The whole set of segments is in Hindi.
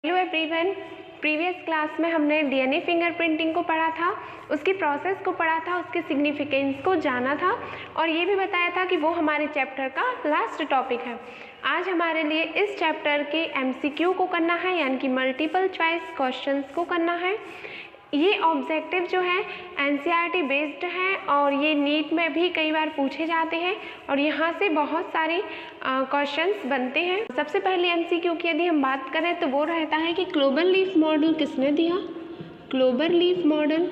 हेलो एवरीवन, प्रीवियस क्लास में हमने डीएनए फिंगरप्रिंटिंग को पढ़ा था, उसकी प्रोसेस को पढ़ा था, उसके सिग्निफिकेंस को जाना था और ये भी बताया था कि वो हमारे चैप्टर का लास्ट टॉपिक है। आज हमारे लिए इस चैप्टर के एमसीक्यू को करना है, यानी कि मल्टीपल चॉइस क्वेश्चंस को करना है। ये ऑब्जेक्टिव जो है एनसीईआरटी बेस्ड है और ये नीट में भी कई बार पूछे जाते हैं और यहाँ से बहुत सारे क्वेश्चंस बनते हैं। सबसे पहले एमसीक्यू की यदि हम बात करें तो वो रहता है कि क्लोबर लीफ मॉडल किसने दिया। क्लोबर लीफ मॉडल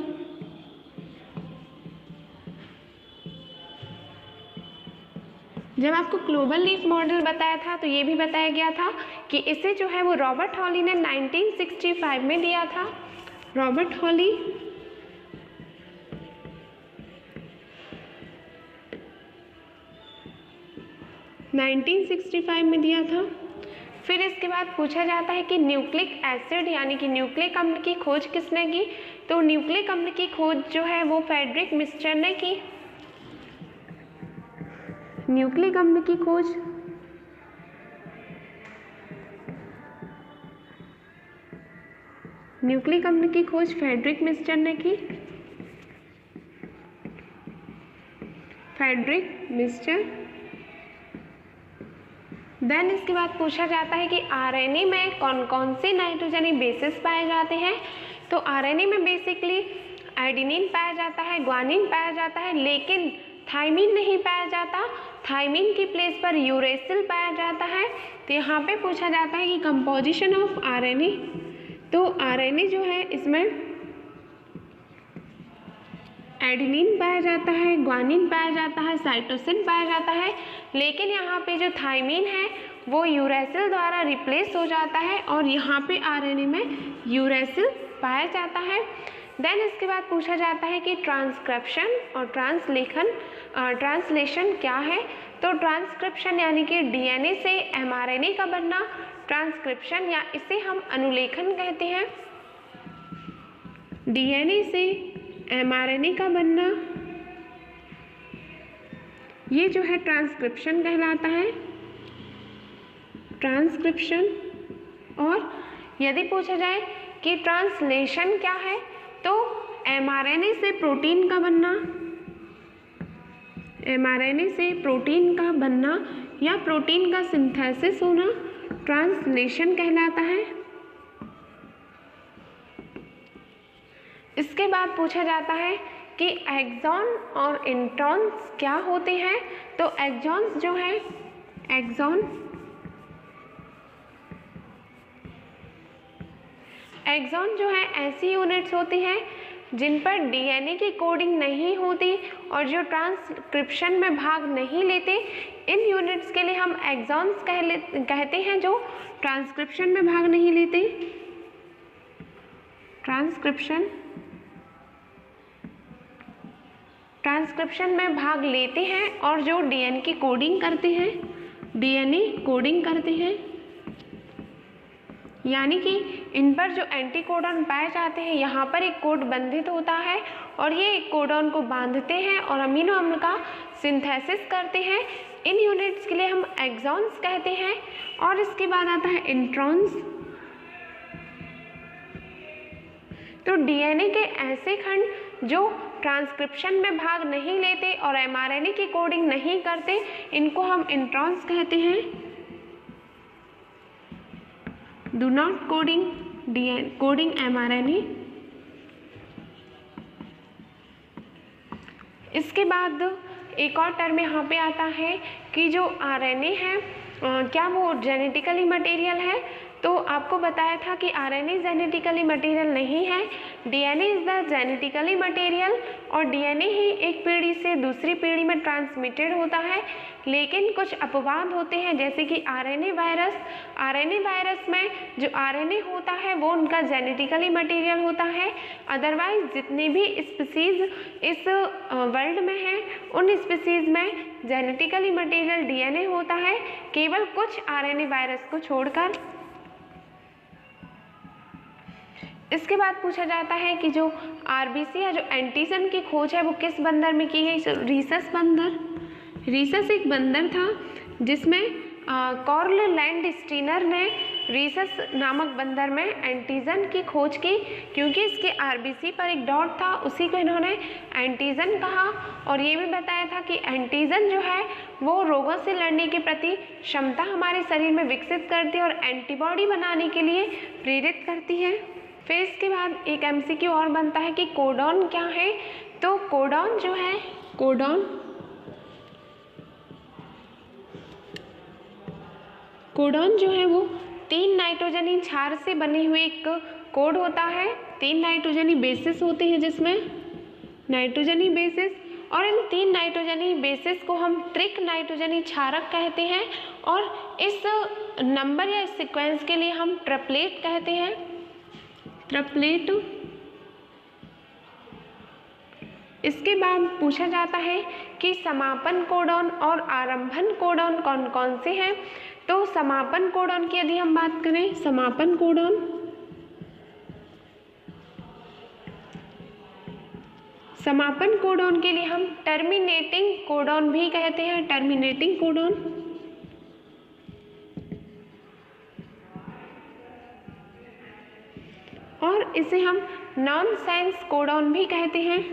जब आपको क्लोबर लीफ मॉडल बताया था तो ये भी बताया गया था कि इसे जो है वो रॉबर्ट हॉली ने 1965 में दिया था। रॉबर्ट हॉली में दिया था। फिर इसके बाद पूछा जाता है कि न्यूक्लिक एसिड यानी कि न्यूक्लिक अम्ल की खोज किसने की। तो न्यूक्लिक अम्ल की खोज जो है वो फ्रेडरिक मिस्टर ने की। न्यूक्लिक अम्ल की खोज फ्रेडरिक मिस्टर ने की। Frederick mister. देन इसके बाद पूछा जाता है कि आरएनए में कौन कौन से नाइट्रोजनी बेसिस पाए जाते हैं। तो आरएनए में बेसिकली एडेनिन पाया जाता है, ग्वानिन पाया जाता है, लेकिन थाइमिन नहीं पाया जाता। थाइमिन की प्लेस पर यूरेसिल पाया जाता है। तो यहाँ पे पूछा जाता है कि कंपोजिशन ऑफ आरएनए। तो आरएनए जो है इसमें एडेनिन पाया जाता है, ग्वानिन पाया जाता है, साइटोसिन पाया जाता है, लेकिन यहाँ पे जो थाइमिन है वो यूरेसिल द्वारा रिप्लेस हो जाता है और यहाँ पे आरएनए में यूरेसिल पाया जाता है। देन इसके बाद पूछा जाता है कि ट्रांसक्रिप्शन और ट्रांसलेशन क्या है। तो ट्रांसक्रिप्शन यानी कि डीएनए से एमआरएनए का बनना, ट्रांसक्रिप्शन या इसे हम अनुलेखन कहते हैं। डीएनए से एमआरएनए का बनना ये जो है ट्रांसक्रिप्शन कहलाता है। ट्रांसक्रिप्शन। और यदि पूछा जाए कि ट्रांसलेशन क्या है तो एमआरएनए से प्रोटीन का बनना, एमआरएनए से प्रोटीन का बनना या प्रोटीन का सिंथेसिस होना ट्रांसलेशन कहलाता है। इसके बाद पूछा जाता है कि एक्सॉन और इंट्रॉन्स क्या होते हैं। तो एक्सॉन्स जो है एक्सॉन जो है ऐसी यूनिट्स होती हैं जिन पर डीएनए की कोडिंग नहीं होती और जो ट्रांसक्रिप्शन में भाग नहीं लेते। इन यूनिट्स के लिए हम एक्सॉन्स कहते हैं जो ट्रांसक्रिप्शन में भाग नहीं लेते। ट्रांसक्रिप्शन में भाग लेते हैं और जो डीएनए की कोडिंग करते हैं, यानी कि इन पर जो एंटीकोडॉन पाए जाते हैं यहाँ पर एक कोड बंधित होता है और ये एक कोडॉन को बांधते हैं और अमीनो अम्ल का सिंथेसिस करते हैं। इन यूनिट्स के लिए हम एक्सॉन्स कहते हैं। और इसके बाद आता है इंट्रॉन्स। तो डीएनए के ऐसे खंड जो ट्रांसक्रिप्शन में भाग नहीं लेते और एमआरएनए की कोडिंग नहीं करते, इनको हम इंट्रॉन्स कहते हैं। Do not coding mRNA. इसके बाद एक और टर्म यहाँ पे आता है कि जो आरएनए है क्या वो जेनेटिकली मटेरियल है। तो आपको बताया था कि आरएनए जेनेटिकली मटेरियल नहीं है, DNA is the genetically material और डीएनए ही एक पीढ़ी से दूसरी पीढ़ी में ट्रांसमिटेड होता है। लेकिन कुछ अपवाद होते हैं जैसे कि आरएनए वायरस में जो आरएनए होता है वो उनका जेनेटिकली मटेरियल होता है। अदरवाइज जितने भी स्पीसीज इस वर्ल्ड में हैं उन स्पीसीज में जेनेटिकली मटेरियल डीएनए होता है, केवल कुछ आरएनए वायरस को छोड़कर। इसके बाद पूछा जाता है कि जो आरबीसी या जो एंटीजन की खोज है वो किस बंदर में की गई। रीसस बंदर। रीसस एक बंदर था जिसमें कॉर्ल लैंडस्टीनर ने रीसस नामक बंदर में एंटीजन की खोज की, क्योंकि इसके आरबीसी पर एक डॉट था, उसी को इन्होंने एंटीजन कहा। और ये भी बताया था कि एंटीजन जो है वो रोगों से लड़ने के प्रति क्षमता हमारे शरीर में विकसित करती है और एंटीबॉडी बनाने के लिए प्रेरित करती है। फिर इसके बाद एक एमसीक्यू और बनता है कि कोडॉन क्या है। तो कोडॉन जो है, कोडॉन जो है वो 3 नाइट्रोजनी क्षार से बने हुए एक कोड होता है। 3 नाइट्रोजनी बेसिस होते हैं जिसमें नाइट्रोजनी बेसिस, और इन 3 नाइट्रोजनी बेसिस को हम त्रिक नाइट्रोजनी क्षारक कहते हैं, और इस नंबर या इस सीक्वेंस के लिए हम ट्रिपलेट कहते हैं, ट्रिपलेट। इसके बाद पूछा जाता है कि समापन कोडॉन और आरंभन कोडॉन कौन कौन से हैं। तो समापन कोडॉन की यदि हम बात करें, समापन कोडॉन के लिए हम टर्मिनेटिंग कोडॉन भी कहते हैं, टर्मिनेटिंग कोडॉन। और इसे हम नॉनसेंस कोडॉन भी कहते हैं,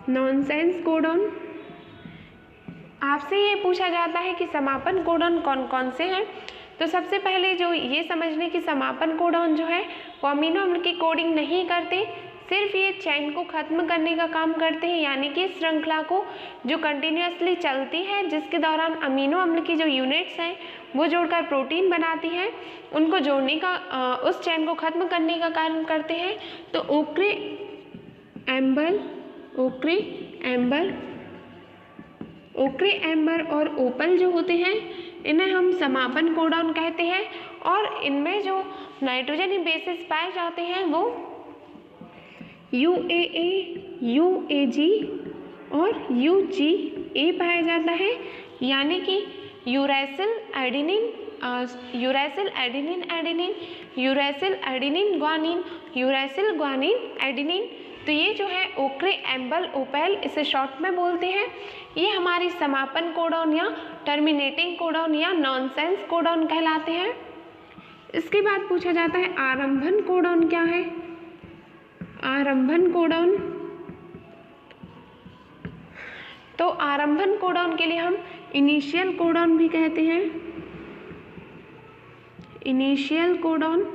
नॉनसेंस कोडॉन। आपसे ये पूछा जाता है कि समापन कोडॉन कौन कौन से हैं। तो सबसे पहले जो ये समझने की समापन कोडॉन जो है वो अमीनो अम्ल की कोडिंग नहीं करते, सिर्फ ये चेन को ख़त्म करने का काम करते हैं, यानी कि श्रृंखला को जो कंटिन्यूसली चलती है, जिसके दौरान अमीनो अम्ल की जो यूनिट्स हैं वो जोड़कर प्रोटीन बनाती हैं, उनको जोड़ने का उस चेन को ख़त्म करने का कार्य करते हैं। तो ओक्रे एम्बर और ओपल जो होते हैं इन्हें हम समापन कोडॉन कहते हैं, और इनमें जो नाइट्रोजनी बेसिस पाए जाते हैं वो UAA, UAG और UGA पाया जाता है, यानी कि uracil adenine adenine, uracil adenine guanine, uracil guanine adenine. तो ये जो है ओक्रे एम्बल ओपेल, इसे शॉर्ट में बोलते हैं। ये हमारी समापन कोडॉन या टर्मिनेटिंग कोडॉन या नॉनसेंस कोडॉन कहलाते हैं। इसके बाद पूछा जाता है आरंभन कोडॉन क्या है। आरंभन कोडॉन, तो आरंभन कोडॉन के लिए हम इनिशियल कोडॉन भी कहते हैं, इनिशियल कोडॉन।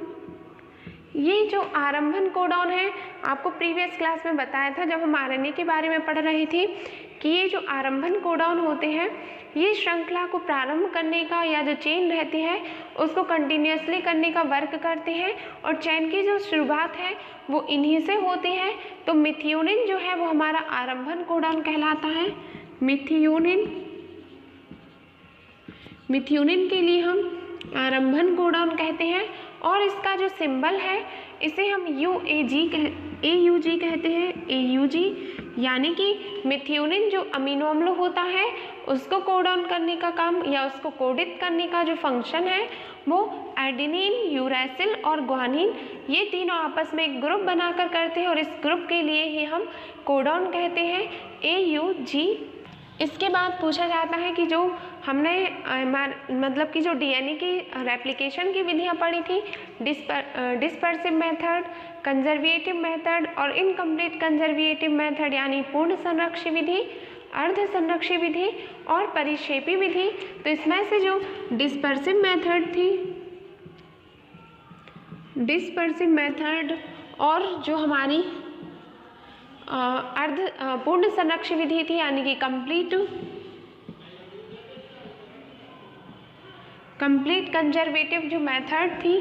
ये जो आरंभन कोडॉन है आपको प्रीवियस क्लास में बताया था जब हम आरएनए के बारे में पढ़ रहे थे कि ये जो आरंभन कोडॉन होते हैं ये श्रृंखला को प्रारंभ करने का या जो चेन रहती है उसको कंटिन्यूसली करने का वर्क करते हैं, और चेन की जो शुरुआत है वो इन्हीं से होती है। तो मिथियोनिन जो है वो हमारा आरंभन कोडॉन कहलाता है, मिथियोनिन के लिए हम आरंभन कोडॉन कहते हैं, और इसका जो सिंबल है इसे हम AUG कहते हैं, AUG, यानी कि मिथियोनिन जो अमीनो अम्ल होता है उसको कोडॉन करने का काम या उसको कोडित करने का जो फंक्शन है वो एडेनिन, यूरैसिल और ग्वानिन ये तीनों आपस में एक ग्रुप बनाकर करते हैं, और इस ग्रुप के लिए ही हम कोडॉन कहते हैं, AUG। इसके बाद पूछा जाता है कि जो हमने मतलब कि जो डीएनए की रेप्लिकेशन की विधियाँ पढ़ी थी, डिस्पर्सिव मेथड, कंजर्वेटिव मेथड और इनकम्प्लीट कंजर्वेटिव मेथड, यानी पूर्ण संरक्षी विधि, अर्ध संरक्षी विधि और परिक्षेपी विधि। तो इसमें से जो डिस्पर्सिव मेथड थी, डिस्पर्सिव मेथड और जो हमारी अर्ध पूर्ण संरक्षी विधि थी, यानी कि कंप्लीट कंजर्वेटिव जो मेथड थी,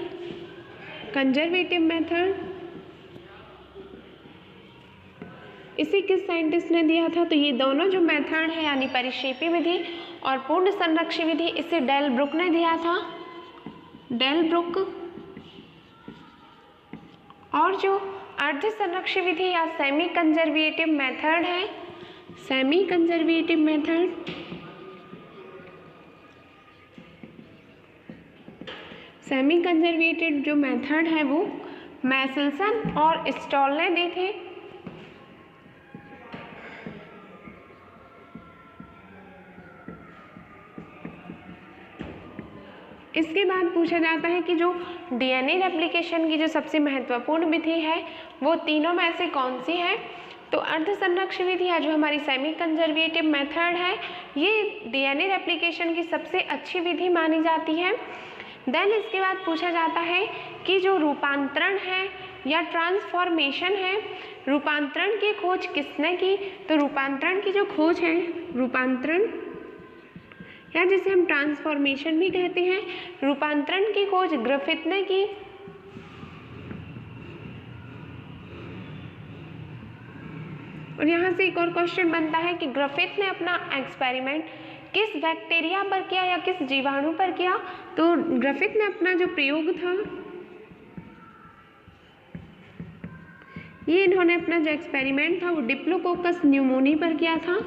कंजर्वेटिव मेथड, इसे किस साइंटिस्ट ने दिया था। तो ये दोनों जो मेथड है यानी परिक्षेपी विधि और पूर्ण संरक्षी विधि, इसे डेल ब्रुक ने दिया था, डेल ब्रुक। और जो अर्ध संरक्षी विधि या सेमी कंजर्वेटिव मेथड है, semi conservative method, semi conservative जो मेथड है वो मैसेल्सन और स्टॉल ने दी थी। इसके बाद पूछा जाता है कि जो डीएनए रेप्लिकेशन की जो सबसे महत्वपूर्ण विधि है वो तीनों में से कौन सी है। तो अर्ध संरक्षण विधि है जो हमारी सेमी कंजर्वेटिव मेथड है, ये डीएनए रेप्लिकेशन की सबसे अच्छी विधि मानी जाती है। देन इसके बाद पूछा जाता है कि जो रूपांतरण है या ट्रांसफॉर्मेशन है, रूपांतरण की खोज किसने की। तो रूपांतरण की जो खोज है, रूपांतरण या जिसे हम ट्रांसफॉर्मेशन भी कहते हैं, रूपांतरण की खोज ग्रिफिथ ने की। और यहाँ से एक और क्वेश्चन बनता है कि ग्रिफिथ ने अपना एक्सपेरिमेंट किस बैक्टीरिया पर किया या किस जीवाणु पर किया। तो ग्रिफिथ ने अपना जो प्रयोग था, ये इन्होंने अपना जो एक्सपेरिमेंट था वो डिप्लोकोकस न्यूमोनी पर किया था।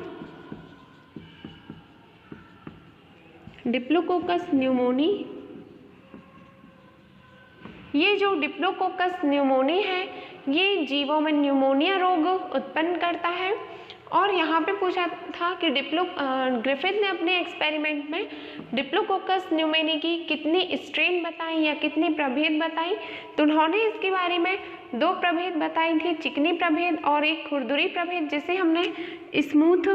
डिप्लोकोकस न्यूमोनी, ये जो डिप्लोकोकस न्यूमोनी है ये जीवों में न्यूमोनिया रोग उत्पन्न करता है। और यहाँ पे पूछा था कि ग्रिफिथ ने अपने एक्सपेरिमेंट में डिप्लोकोकस न्यूमोनी की कितनी स्ट्रेन बताई या कितनी प्रभेद बताई। तो उन्होंने इसके बारे में 2 प्रभेद बताई थी, चिकनी प्रभेद और एक खुरदुरी प्रभेद, जिसे हमने स्मूथ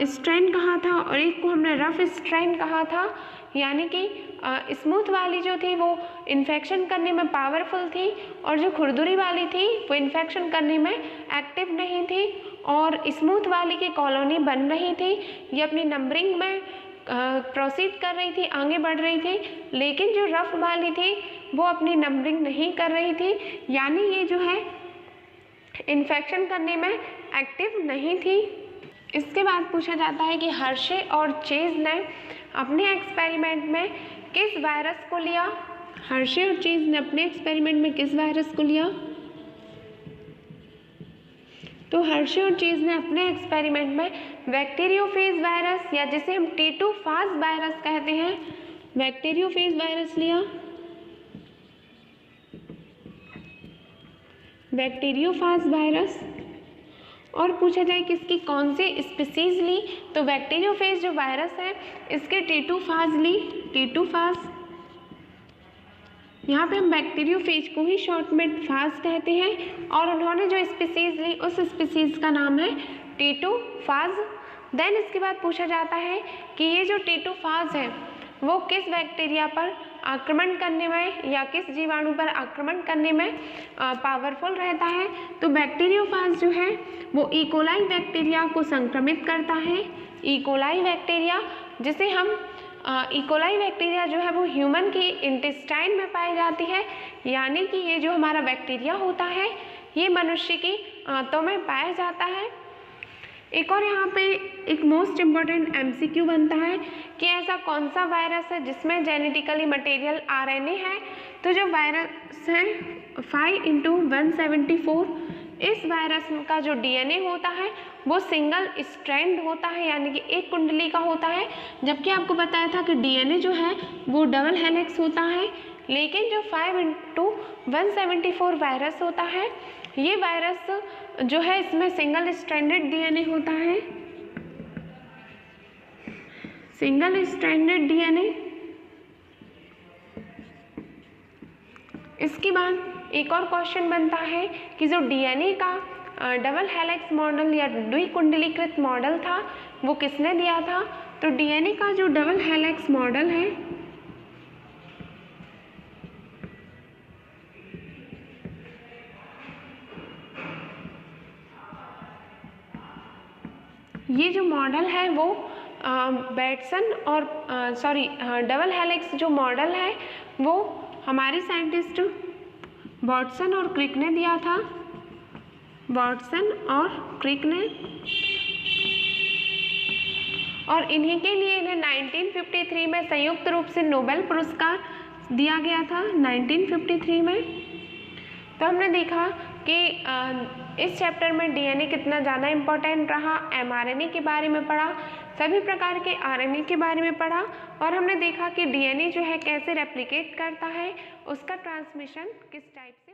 स्ट्रेन कहा था और एक को हमने रफ स्ट्रेन कहा था। यानी कि स्मूथ वाली जो थी वो इन्फेक्शन करने में पावरफुल थी और जो खुरदुरी वाली थी वो इन्फेक्शन करने में एक्टिव नहीं थी। और स्मूथ वाली की कॉलोनी बन रही थी, ये अपनी नंबरिंग में प्रोसीड कर रही थी, आगे बढ़ रही थी। लेकिन जो रफ वाली थी वो अपनी नंबरिंग नहीं कर रही थी, यानी ये जो है इन्फेक्शन करने में एक्टिव नहीं थी। इसके बाद पूछा जाता है कि हर्शे और चेज ने अपने एक्सपेरिमेंट में किस वायरस को लिया। हर्शे और चेज ने अपने एक्सपेरिमेंट में किस वायरस को लिया। तो हर्शे और चेज ने अपने एक्सपेरिमेंट में बैक्टीरियोफेज वायरस या जिसे हम T2 फाज वायरस कहते हैं, बैक्टीरियोफेज वायरस लिया। Bacteriophage virus. और पूछा जाए कि इसकी कौन सी स्पीसीज ली। तो बैक्टीरियोफेज जो वायरस है इसके T2 फाज ली, T2 फाज। यहाँ पे हम बैक्टीरियोफेज को ही शॉर्ट में फाज कहते हैं। और उन्होंने जो स्पीसीज ली उस स्पीसीज का नाम है T2 फाज। देन इसके बाद पूछा जाता है कि ये जो T2 फाज है वो किस बैक्टीरिया पर आक्रमण करने में या किस जीवाणु पर आक्रमण करने में पावरफुल रहता है। तो बैक्टीरियोफाज जो है वो इकोलाई बैक्टीरिया को संक्रमित करता है। इकोलाई बैक्टीरिया, जिसे हम इकोलाई बैक्टीरिया जो है वो ह्यूमन की इंटेस्टाइन में पाई जाती है, यानी कि ये जो हमारा बैक्टीरिया होता है ये मनुष्य की आंतों में पाया जाता है। एक और यहाँ पे एक मोस्ट इम्पॉर्टेंट MCQ बनता है कि ऐसा कौन सा वायरस है जिसमें जेनेटिकली मटेरियल RNA है। तो जो वायरस है 5x174, इस वायरस का जो DNA होता है वो सिंगल स्ट्रैंड होता है, यानी कि एक कुंडली का होता है। जबकि आपको बताया था कि DNA जो है वो डबल हेलिक्स होता है। लेकिन जो 5x174 वायरस होता है, ये वायरस जो है इसमें सिंगल स्ट्रैंडेड DNA होता है, सिंगल स्ट्रैंडेड DNA। इसके बाद एक और क्वेश्चन बनता है कि जो DNA का डबल हेलिक्स मॉडल या द्विकुंडलीकृत मॉडल था वो किसने दिया था। तो DNA का जो डबल हेलिक्स मॉडल है ये जो मॉडल है वो बैटसन और डबल हेलिक्स जो मॉडल है वो हमारे साइंटिस्ट वाटसन और क्रिक ने दिया था, वाटसन और क्रिक ने। और इन्हीं के लिए इन्हें 1953 में संयुक्त रूप से नोबेल पुरस्कार दिया गया था, 1953 में। तो हमने देखा कि इस चैप्टर में DNA कितना ज़्यादा इम्पोर्टेंट रहा, mRNA के बारे में पढ़ा, सभी प्रकार के RNA के बारे में पढ़ा, और हमने देखा कि DNA जो है कैसे रेप्लिकेट करता है, उसका ट्रांसमिशन किस टाइप से